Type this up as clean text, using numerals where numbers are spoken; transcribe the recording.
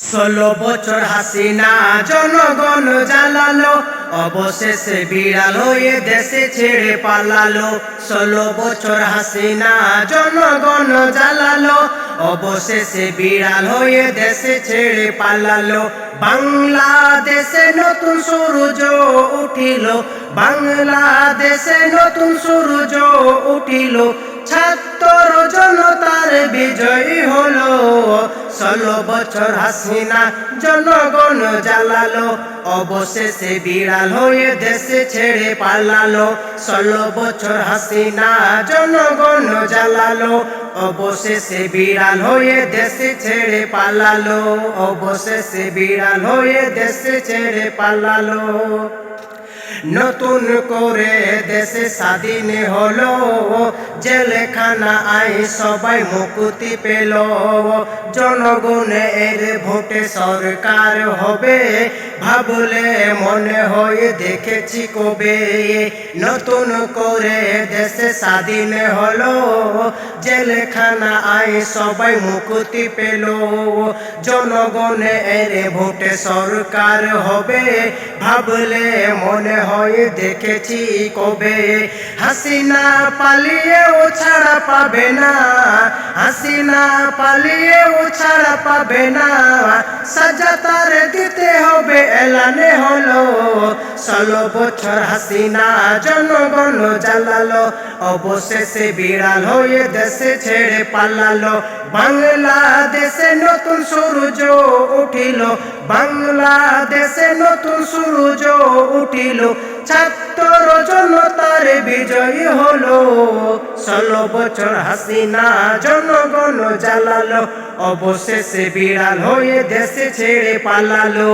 16 বছর হাসিনা জনগণ জ্বালালো, অবশেষে বিড়াল হয়ে দেশে ছেড়ে পালালো। 16 বছর হাসিনা জনগণ জ্বালালো, অবশেষে বিড়াল হয়ে দেশে ছেড়ে পালালো। বাংলাদেশে নতুন সূর্য উঠিল, বাংলাদেশে নতুন সূর্য উঠিল, ছাত্র জনতার বিজয়ী হলো। 16 বছর হাসিনা জনগণ জ্বালালো, অবশেষে বিড়াল হয়ে দেশে ছেড়ে পালালো। 16 বছর হাসিনা জনগণ জ্বালালো, অবশেষে বিড়াল হয়ে দেশে ছেড়ে পালালো, অবশেষে বিড়াল হয়ে দেশে ছেড়ে পালালো। নতুন করে দেশে স্বাধীন হলো, জেলখানা আই সবাই মুক্তি পেল। জনগণের ভোটে সরকার হবে, ভাবলে মনে হয় দেখেছি কবে। নতুন করে দেশে স্বাধীন হলো, জেলখানা আই সবাই মুক্তি পেল। জনগণের ভোটে সরকার হবে, ভাবলে মনে হয় দেখেছি কবে। হাসিনা পালিয়েও ছাড়া পাবে না, হাসিনা পালিয়েও ছাড়া পাবে না, সাজা তার দিতে হবে এলানে হলো। 16 বছর হাসিনা জনগণ জ্বালালো, অবশেষে বিড়াল হয়ে দেশে ছেড়ে পালালো। বাংলাদেশে নতুন সূর্য উঠিল, বাংলাদেশে নতুন সূর্য উঠিল, ছাত্র জনতার বিজয়ী হলো। 16 বছর হাসিনা জনগণ জ্বালালো, অবশেষে বিড়াল হয়ে দেশে ছেড়ে পালালো।